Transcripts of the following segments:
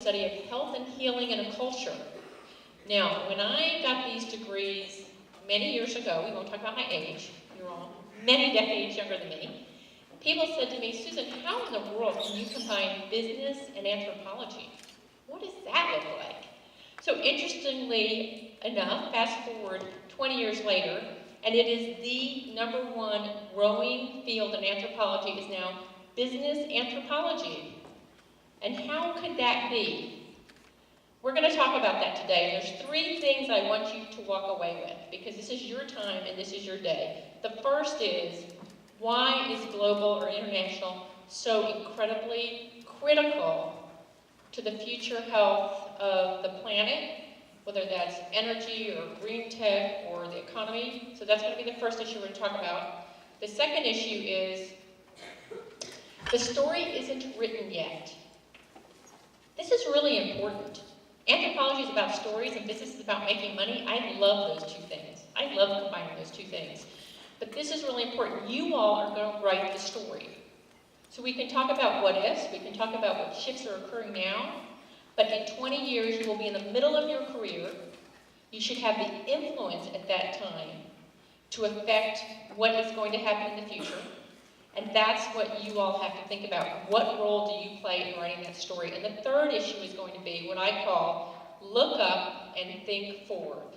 study of health and healing in a culture. Now, when I got these degrees many years ago, we won't talk about my age, you're all many decades younger than me, people said to me, Susan, how in the world can you combine business and anthropology? What does that look like? So interestingly enough, fast forward 20 years later, and it is the #1 growing field in anthropology is now business anthropology. And how could that be? We're going to talk about that today, and there's 3 things I want you to walk away with, because this is your time and this is your day. The first is, why is global or international so incredibly critical to the future health of the planet, whether that's energy or green tech or the economy? So that's going to be the first issue we're going to talk about. The second issue is, the story isn't written yet. This is really important. Anthropology is about stories and business is about making money. I love those 2 things. I love combining those 2 things. But this is really important. You all are going to write the story. So we can talk about what ifs, we can talk about what shifts are occurring now, but in 20 years you will be in the middle of your career. You should have the influence at that time to affect what is going to happen in the future. And that's what you all have to think about. What role do you play in writing that story? And the third issue is going to be what I call look up and think forward.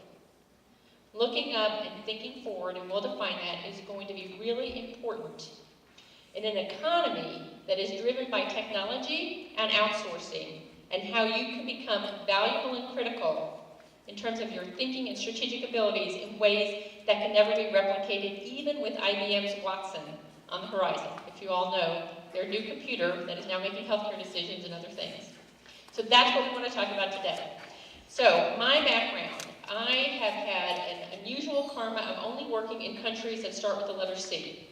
Looking up and thinking forward, and we'll define that, is going to be really important in an economy that is driven by technology and outsourcing, and how you can become valuable and critical in terms of your thinking and strategic abilities in ways that can never be replicated, even with IBM's Watson on the horizon. If you all know, their new computer that is now making healthcare decisions and other things. So that's what we want to talk about today. So my background, I have had an unusual karma of only working in countries that start with the letter C.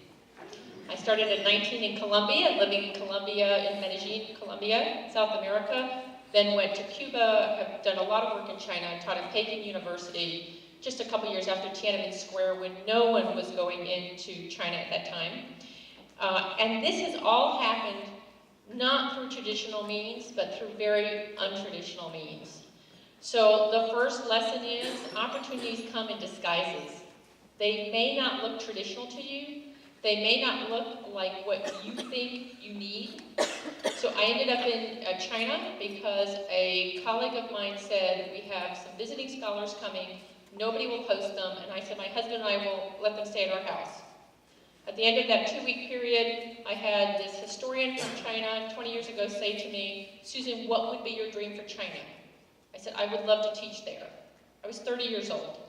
I started at 19 in Colombia, living in Colombia, in Medellin, Colombia, South America, then went to Cuba, have done a lot of work in China. I taught at Peking University just a couple years after Tiananmen Square, when no one was going into China at that time. And this has all happened not through traditional means, but through very untraditional means. So the first lesson is, opportunities come in disguises. They may not look traditional to you. They may not look like what you think you need. So I ended up in China because a colleague of mine said, we have some visiting scholars coming, nobody will host them, and I said, my husband and I will let them stay at our house. At the end of that 2-week period, I had this historian from China 20 years ago say to me, Susan, what would be your dream for China? I said, I would love to teach there. I was 30 years old.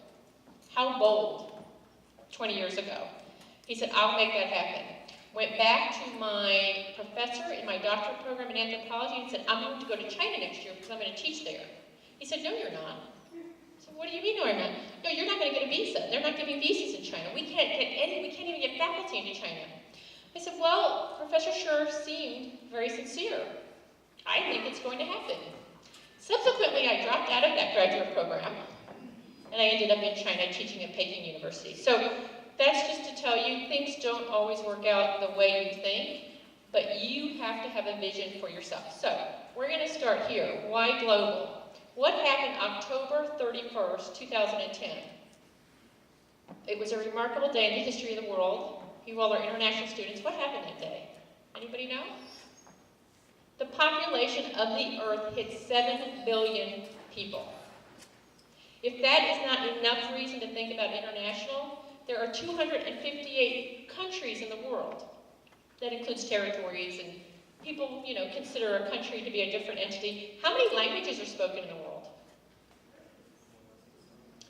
How bold, 20 years ago. He said, I'll make that happen. Went back to my professor in my doctorate program in anthropology and said, I'm going to go to China next year because I'm going to teach there. He said, no, you're not. What do you mean, no, I'm not? No, you're not going to get a visa. They're not giving visas in China. We can't even get faculty into China. I said, well, Professor Scher seemed very sincere. I think it's going to happen. Subsequently, I dropped out of that graduate program, and I ended up in China teaching at Peking University. So that's just to tell you, things don't always work out the way you think, but you have to have a vision for yourself. So we're going to start here. Why global? What happened October 31st, 2010? It was a remarkable day in the history of the world. You all are international students. What happened that day? Anybody know? The population of the Earth hit 7 billion people. If that is not enough reason to think about international, there are 258 countries in the world. That includes territories, and people, consider a country to be a different entity. How many languages are spoken in the world?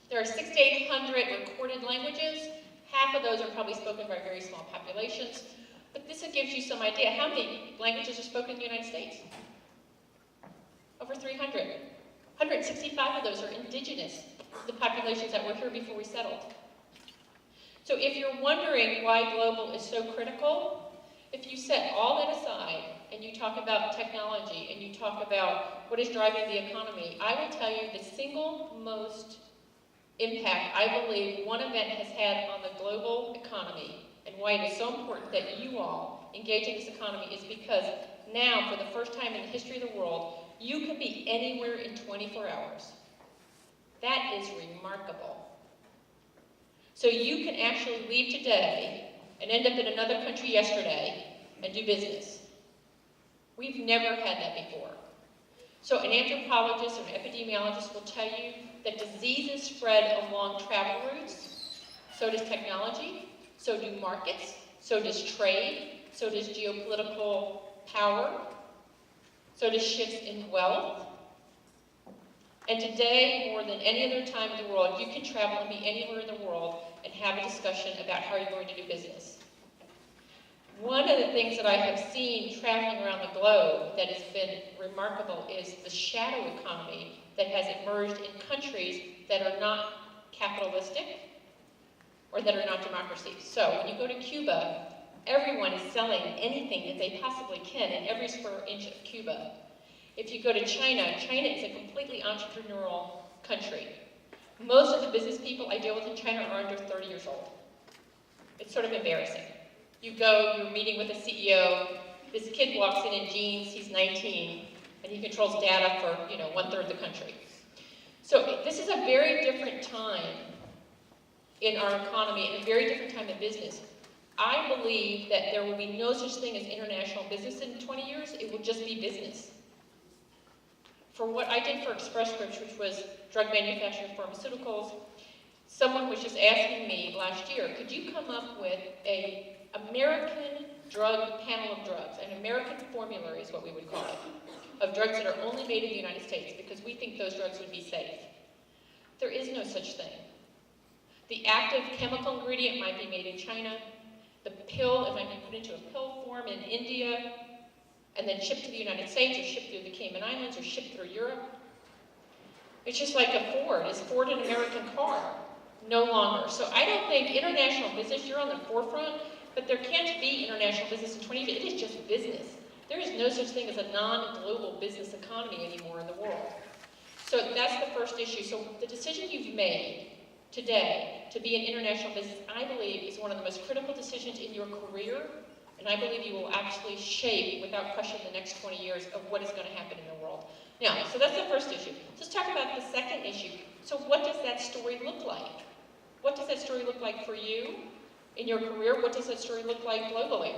There are 600 to 800 recorded languages. Half of those are probably spoken by very small populations. But this gives you some idea. How many languages are spoken in the United States? Over 300. 165 of those are indigenous, the populations that were here before we settled. So if you're wondering why global is so critical, if you set all that aside and you talk about technology and you talk about what is driving the economy, I will tell you the single most impact I believe one event has had on the global economy and why it is so important that you all engage in this economy is because now, for the first time in the history of the world, You can be anywhere in 24 hours. That is remarkable. So you can actually leave today and end up in another country yesterday and do business. We've never had that before. So an anthropologist or an epidemiologist will tell you that diseases spread along travel routes. So does technology. So do markets. So does trade. So does geopolitical power. So does shifts in wealth. And today, more than any other time in the world, you can travel and be anywhere in the world and have a discussion about how you're going to do business. One of the things that I have seen traveling around the globe that has been remarkable is the shadow economy that has emerged in countries that are not capitalistic or that are not democracies. So when you go to Cuba, everyone is selling anything that they possibly can in every square inch of Cuba. If you go to China, China is a completely entrepreneurial country. Most of the business people I deal with in China are under 30 years old. It's sort of embarrassing. You go, you're meeting with a CEO, this kid walks in jeans, he's 19, and he controls data for, 1/3 of the country. So this is a very different time in our economy and a very different time in business. I believe that there will be no such thing as international business in 20 years, it will just be business. For what I did for Express Scripts, which was drug manufacturing pharmaceuticals, someone was just asking me last year, could you come up with an American drug panel of drugs, an American formulary is what we would call it, of drugs that are only made in the United States because we think those drugs would be safe. There is no such thing. The active chemical ingredient might be made in China. The pill, it might be put into a pill form in India, and then shipped to the United States, or shipped through the Cayman Islands, or shipped through Europe. It's just like a Ford. Is Ford an American car? No longer. So I don't think international business, you're on the forefront, but there can't be international business in 20 years. It is just business. There is no such thing as a non-global business economy anymore in the world. So that's the first issue. So the decision you've made today to be in international business, I believe, is one of the most critical decisions in your career, and I believe you will actually shape, without question, the next 20 years of what is going to happen in the world. Now, so that's the first issue. Let's talk about the second issue. So what does that story look like? What does that story look like for you in your career? What does that story look like globally?